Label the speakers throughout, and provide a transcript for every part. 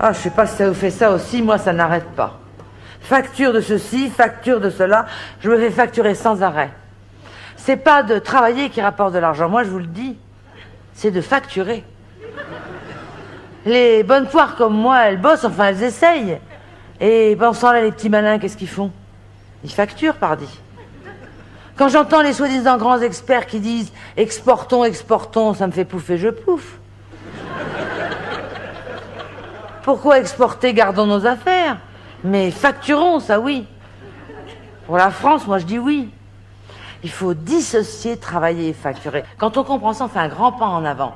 Speaker 1: Ah, je sais pas si ça vous fait ça aussi, moi ça n'arrête pas. Facture de ceci, facture de cela, je me fais facturer sans arrêt. C'est pas de travailler qui rapporte de l'argent, moi je vous le dis, c'est de facturer. Les bonnes poires comme moi, elles bossent, enfin elles essayent. Et pendant ce temps-là, les petits malins, qu'est-ce qu'ils font? Ils facturent, pardi. Quand j'entends les soi-disant grands experts qui disent « exportons, exportons », ça me fait pouffer, je pouffe. Pourquoi exporter? Gardons nos affaires. Mais facturons, ça oui. Pour la France, moi je dis oui. Il faut dissocier travailler et facturer. Quand on comprend ça, on fait un grand pas en avant.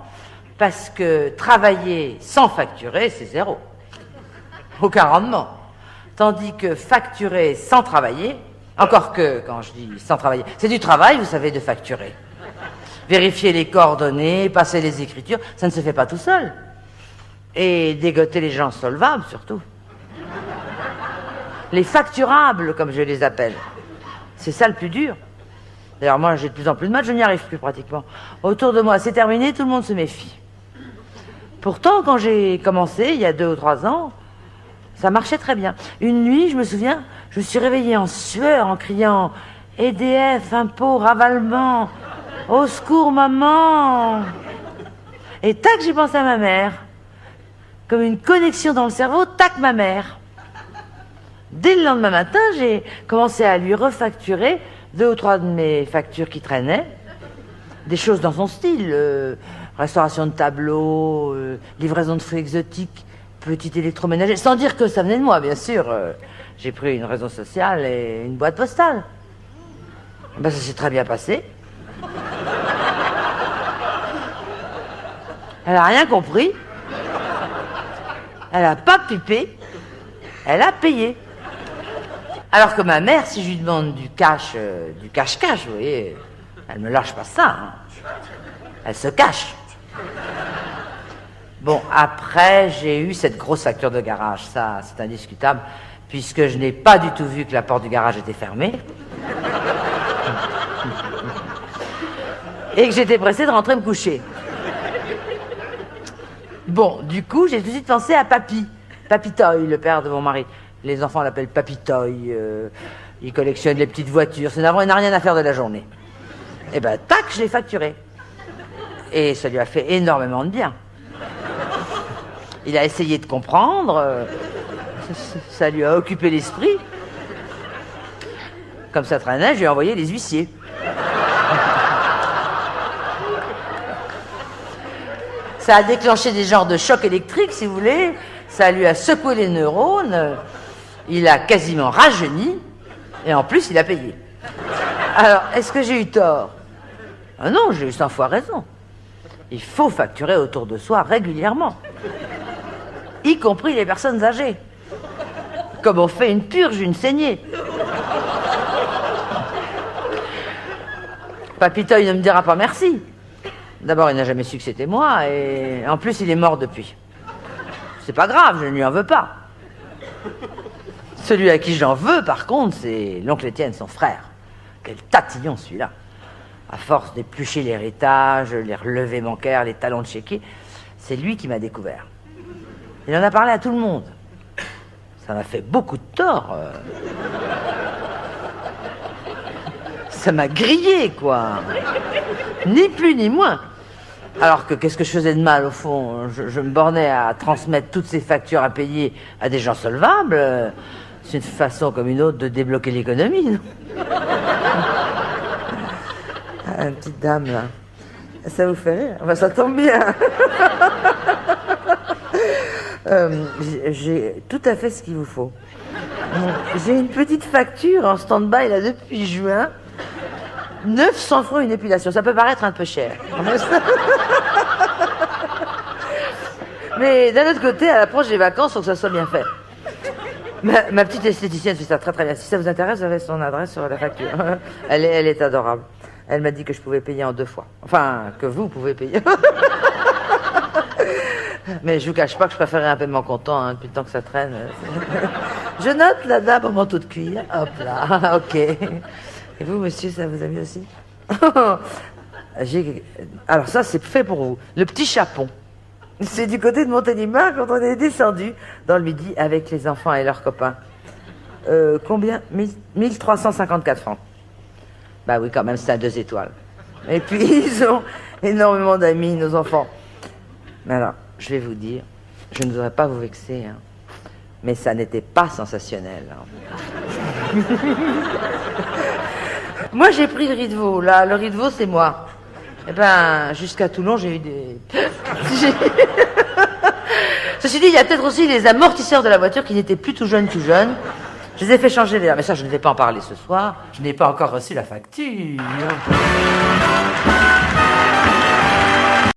Speaker 1: Parce que travailler sans facturer, c'est zéro. Aucun rendement. Tandis que facturer sans travailler, encore que, quand je dis sans travailler, c'est du travail, vous savez, de facturer. Vérifier les coordonnées, passer les écritures, ça ne se fait pas tout seul. Et dégoter les gens solvables, surtout. Les facturables, comme je les appelle. C'est ça le plus dur. D'ailleurs, moi, j'ai de plus en plus de mal, je n'y arrive plus pratiquement. Autour de moi, c'est terminé, tout le monde se méfie. Pourtant, quand j'ai commencé, il y a 2 ou 3 ans, ça marchait très bien. Une nuit, je me souviens, je me suis réveillée en sueur, en criant « EDF, impôts, ravalement, au secours, maman !» Et tac, j'ai pensé à ma mère. Comme une connexion dans le cerveau, tac, ma mère. Dès le lendemain matin, j'ai commencé à lui refacturer 2 ou 3 de mes factures qui traînaient. Des choses dans son style, restauration de tableaux, livraison de fruits exotiques, petit électroménager, sans dire que ça venait de moi, bien sûr. J'ai pris une raison sociale et une boîte postale. Ben, ça s'est très bien passé. Elle n'a rien compris. Elle n'a pas pipé. Elle a payé. Alors que ma mère, si je lui demande du cash, vous voyez, elle me lâche pas ça. Hein. Elle se cache. Bon, après, j'ai eu cette grosse facture de garage. Ça, c'est indiscutable, puisque je n'ai pas du tout vu que la porte du garage était fermée. Et que j'étais pressée de rentrer me coucher. Bon, du coup, j'ai tout de suite pensé à Papy. Papy Toy, le père de mon mari. Les enfants l'appellent Papy Toy. Il collectionne les petites voitures. Il n'a rien à faire de la journée. Et ben, tac, je l'ai facturé. Et ça lui a fait énormément de bien. Il a essayé de comprendre. Ça lui a occupé l'esprit. Comme ça traînait, je lui ai envoyé les huissiers. Ça a déclenché des genres de chocs électriques, si vous voulez. Ça lui a secoué les neurones. Il a quasiment rajeuni. Et en plus, il a payé. Alors, est-ce que j'ai eu tort? Ah non, j'ai eu 100 fois raison. Il faut facturer autour de soi régulièrement. Y compris les personnes âgées. Comme on fait une purge, une saignée. Papy Toy ne me dira pas merci. D'abord, il n'a jamais su que c'était moi, et en plus, il est mort depuis. C'est pas grave, je ne lui en veux pas. Celui à qui j'en veux, par contre, c'est l'oncle Étienne, son frère. Quel tatillon, celui-là. À force d'éplucher l'héritage, les relevés bancaires, les talons de chéquier, c'est lui qui m'a découvert. Il en a parlé à tout le monde. Ça m'a fait beaucoup de tort. Ça m'a grillé, quoi. Ni plus ni moins. Alors que qu'est-ce que je faisais de mal, au fond? Je me bornais à transmettre toutes ces factures à payer à des gens solvables. C'est une façon comme une autre de débloquer l'économie, non? Ah, une petite dame, là. Ça vous fait rire? Enfin, ça tombe bien. J'ai tout à fait ce qu'il vous faut. J'ai une petite facture en stand-by, là, depuis juin. 900 francs une épilation. Ça peut paraître un peu cher. Mais d'un autre côté, à l'approche des vacances, il faut que ça soit bien fait. Ma petite esthéticienne fait ça très très bien. Si ça vous intéresse, vous avez son adresse sur la facture. Elle est adorable. Elle m'a dit que je pouvais payer en 2 fois. Enfin, que vous pouvez payer. Mais je vous cache pas que je préférais un paiement comptant, hein, depuis le temps que ça traîne. Je note la dame au manteau de cuir. Hop là, ok. Et vous, monsieur, ça vous amuse aussi? Alors ça, c'est fait pour vous. Le petit chapon. C'est du côté de Montélimar quand on est descendu dans le Midi avec les enfants et leurs copains. Combien 1354 francs. Bah oui, quand même, c'est à 2 étoiles. Et puis, ils ont énormément d'amis, nos enfants. Mais alors, je vais vous dire, je ne voudrais pas vous vexer, hein, mais ça n'était pas sensationnel. Hein. Moi, j'ai pris le riz de veau. Là, le riz de veau, c'est moi. Eh ben, jusqu'à Toulon, j'ai eu des... Ceci dit, il y a peut-être aussi les amortisseurs de la voiture qui n'étaient plus tout jeunes, tout jeunes. Je les ai fait changer d'ailleurs, mais ça, je ne vais pas en parler ce soir. Je n'ai pas encore reçu la facture.